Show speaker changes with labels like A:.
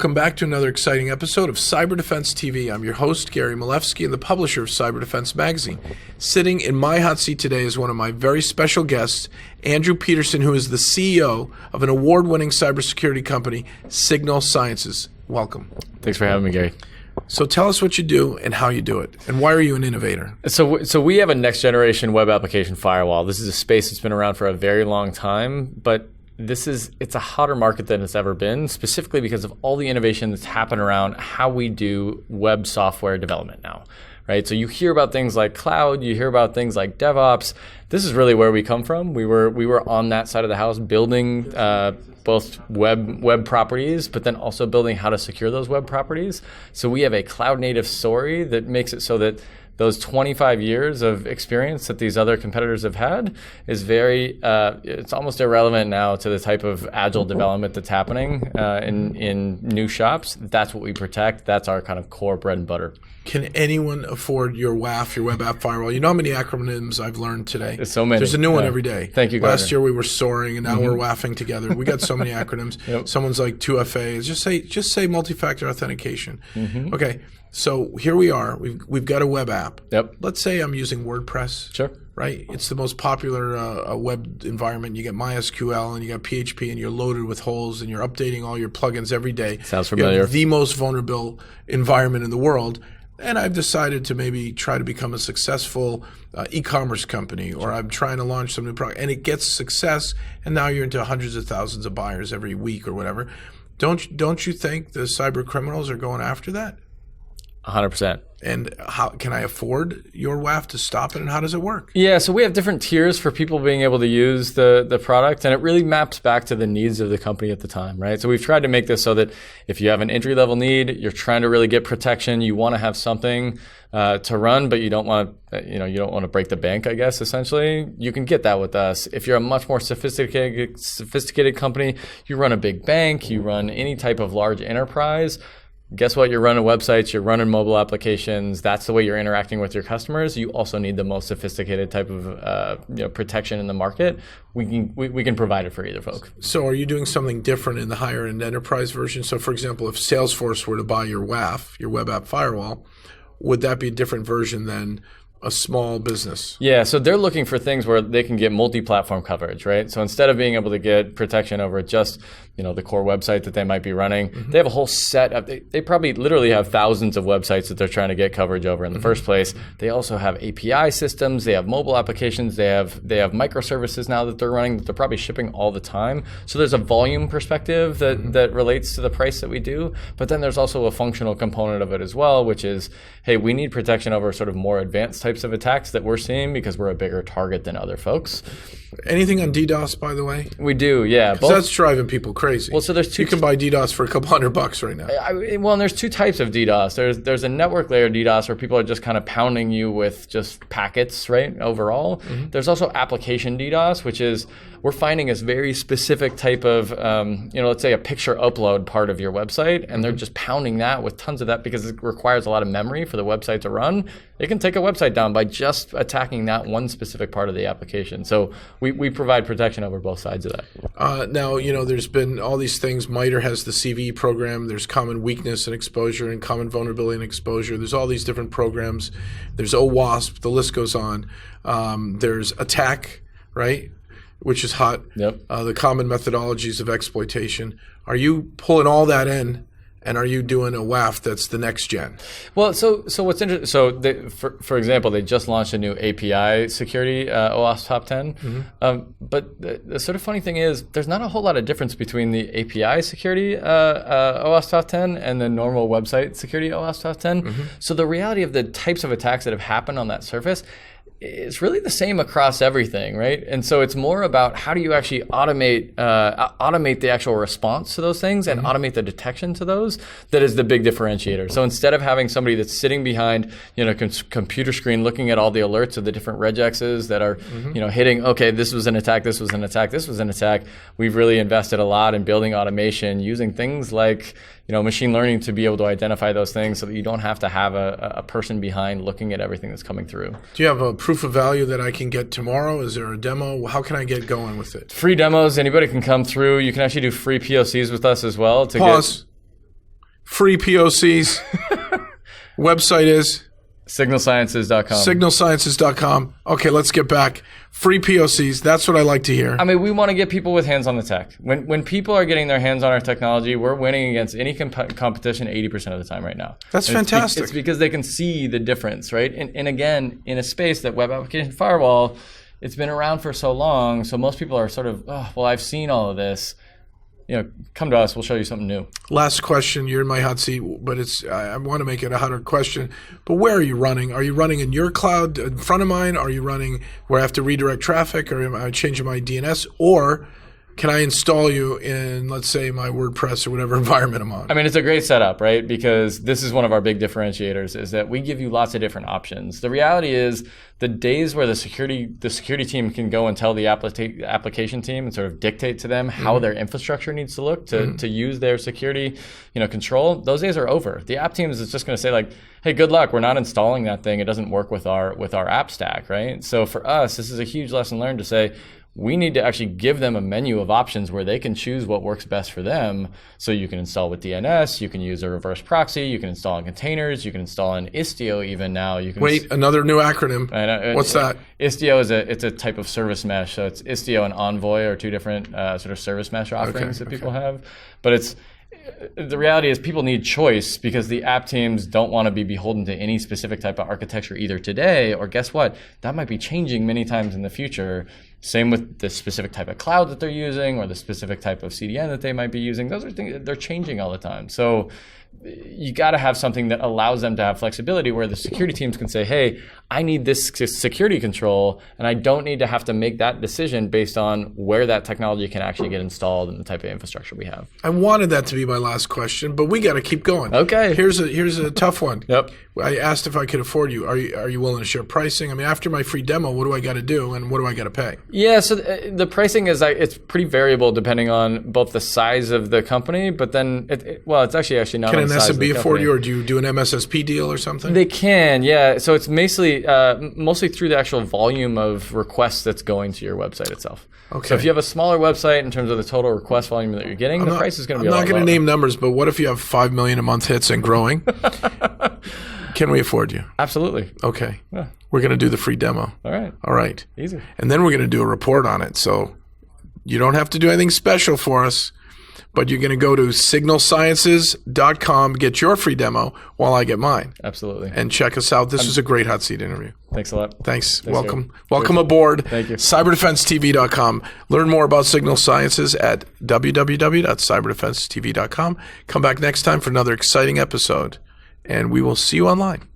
A: Welcome back to another exciting episode of Cyber Defense TV. I'm your host, Gary Malevsky, and the publisher of Cyber Defense Magazine. Sitting in my hot seat today is one of my very special guests, Andrew Peterson, who is the CEO of an award-winning cybersecurity company, Signal Sciences. Welcome.
B: Thanks for having me, Gary.
A: So tell us what you do and how you do it, and why are you an innovator?
B: So we have a next-generation web application firewall. This is a space that's been around for a very long time, but it's a hotter market than it's ever been, specifically because of all the innovation that's happened around how we do web software development now, right? So you hear about things like cloud, you hear about things like DevOps. This is really where we come from. We were on that side of the house building both web properties, but then also building how to secure those web properties. So we have a cloud native story that makes it so that those 25 years of experience that these other competitors have had is it's almost irrelevant now to the type of agile development that's happening in new shops. That's what we protect. That's our kind of core bread and butter.
A: Can anyone afford your WAF, your web app firewall? You know how many acronyms I've learned today?
B: There's so many.
A: There's a new one every day.
B: Thank you, Gardner.
A: Last year we were soaring, and now we're WAFing together. We got so many acronyms.
B: Yep.
A: Someone's like 2FA. Just say multi-factor authentication. Okay, so here we are. We've got a web app.
B: Yep.
A: Let's say I'm using WordPress.
B: Sure.
A: Right? It's the most popular web environment. You get MySQL and you got PHP, and you're loaded with holes, and you're updating all your plugins every day.
B: Sounds familiar.
A: You have the most vulnerable environment in the world. And I've decided to maybe try to become a successful e-commerce company, or I'm trying to launch some new product, and it gets success, and now you're into hundreds of thousands of buyers every week or whatever. Don't you think the cyber criminals are going after that?
B: 100%.
A: And how can I afford your WAF to stop it, and how does it work?
B: Yeah, so we have different tiers for people being able to use the product, and it really maps back to the needs of the company at the time, right? So we've tried to make this so that if you have an entry-level need, you're trying to really get protection, you want to have something to run, but you don't want to break the bank, I guess, essentially. You can get that with us. If you're a much more sophisticated company, you run a big bank, you run any type of large enterprise. Guess what? You're running websites, you're running mobile applications. That's the way you're interacting with your customers. You also need the most sophisticated type of protection in the market. We can provide it for either folk.
A: So are you doing something different in the higher end enterprise version? So for example, if Salesforce were to buy your WAF, your web app firewall, would that be a different version than a small business?
B: Yeah, so they're looking for things where they can get multi-platform coverage, right? So instead of being able to get protection over just the core website that they might be running, they have a whole set of, they probably literally have thousands of websites that they're trying to get coverage over in the first place. They also have API systems, they have mobile applications, they have microservices now that they're running that they're probably shipping all the time. So there's a volume perspective that relates to the price that we do, but then there's also a functional component of it as well, which is, hey, we need protection over sort of more advanced types of attacks that we're seeing because we're a bigger target than other folks.
A: Anything on DDoS, by the way?
B: We do, yeah.
A: Because that's driving people crazy.
B: Well, so there's two.
A: You can buy DDoS for a couple $100 right now.
B: And there's two types of DDoS. There's a network layer DDoS where people are just kind of pounding you with just packets, right, overall. There's also application DDoS, which is we're finding a very specific type of, let's say a picture upload part of your website, and they're just pounding that with tons of that because it requires a lot of memory for the website to run. It can take a website down by just attacking that one specific part of the application. So we provide protection over both sides of that.
A: Now, there's been all these things. MITRE has the CVE program. There's common weakness and exposure and common vulnerability and exposure. There's all these different programs. There's OWASP. The list goes on. There's ATT&CK, right, which is hot.
B: Yep.
A: The common methodologies of exploitation. Are you pulling all that in? And are you doing a WAF that's the next gen?
B: Well, so what's interesting? So, for example, they just launched a new API security OWASP Top 10. But the sort of funny thing is, there's not a whole lot of difference between the API security OWASP Top 10 and the normal website security OWASP Top 10. So the reality of the types of attacks that have happened on that surface it's really the same across everything, right? And so it's more about how do you actually automate the actual response to those things and automate the detection to those. That is the big differentiator. So instead of having somebody that's sitting behind, computer screen looking at all the alerts of the different regexes that are, hitting, okay, this was an attack, this was an attack, this was an attack. We've really invested a lot in building automation using things like, machine learning to be able to identify those things so that you don't have to have a person behind looking at everything that's coming through.
A: Do you have a proof of value that I can get tomorrow? Is there a demo? How can I get going with it?
B: Free demos. Anybody can come through. You can actually do free POCs with us as well.
A: Pause. free POCs. Website is?
B: Signalsciences.com.
A: Signalsciences.com. Okay, let's get back. Free POCs. That's what I like to hear.
B: I mean, we want to get people with hands on the tech. When people are getting their hands on our technology, we're winning against any competition 80% of the time right now.
A: That's fantastic.
B: It's because they can see the difference, right? And again, in a space that web application firewall, it's been around for so long, so most people are sort of, oh, well, I've seen all of this. Come to us. We'll show you something new.
A: Last question. You're in my hot seat, but I want to make it a hotter question. But where are you running? Are you running in your cloud in front of mine? Are you running where I have to redirect traffic, or am I changing my DNS? Or can I install you in, let's say, my WordPress or whatever environment I'm on?
B: I mean, it's a great setup, right? Because this is one of our big differentiators, is that we give you lots of different options. The reality is the days where the security team can go and tell the application team and sort of dictate to them how their infrastructure needs to look to use their security, control, those days are over. The app team is just going to say like, hey, good luck. We're not installing that thing. It doesn't work with our app stack, right? So for us, this is a huge lesson learned to say, we need to actually give them a menu of options where they can choose what works best for them. So you can install with DNS, you can use a reverse proxy, you can install in containers, you can install in Istio even now.
A: Wait, another new acronym. What's that?
B: Istio it's a type of service mesh. So it's Istio and Envoy are two different sort of service mesh offerings that people have. But the reality is people need choice because the app teams don't want to be beholden to any specific type of architecture either today, or guess what? That might be changing many times in the future. Same with the specific type of cloud that they're using or the specific type of CDN that they might be using. Those are things that they're changing all the time. So you got to have something that allows them to have flexibility where the security teams can say, hey, I need this security control, and I don't need to have to make that decision based on where that technology can actually get installed and the type of infrastructure we have.
A: I wanted that to be my last question, but we got to keep going.
B: Okay.
A: Here's a tough one.
B: Yep.
A: I asked if I could afford you. Are you willing to share pricing? I mean, after my free demo, what do I got to do, and what do I got to pay?
B: Yeah, so the pricing is it's pretty variable depending on both the size of the company, but then it's actually not.
A: Can an SMB afford you, or do you do an MSSP deal or something?
B: They can, yeah. So it's mostly through the actual volume of requests that's going to your website itself.
A: Okay.
B: So if you have a smaller website in terms of the total request volume that you're getting, the price is going to be a lot lower.
A: I'm not going to name numbers, but what if you have 5 million a month hits and growing? Can we afford you?
B: Absolutely.
A: Okay.
B: Yeah.
A: We're going to do the free demo.
B: All right.
A: Easy. And then we're going to do a report on it. So you don't have to do anything special for us, but you're going to go to signalsciences.com, get your free demo while I get mine.
B: Absolutely.
A: And check us out. This was a great hot seat interview.
B: Thanks a lot.
A: Thanks. Welcome. Welcome aboard.
B: Thank you.
A: CyberdefenseTV.com. Learn more about Signal Sciences at www.cyberdefensetv.com. Come back next time for another exciting episode, and we will see you online.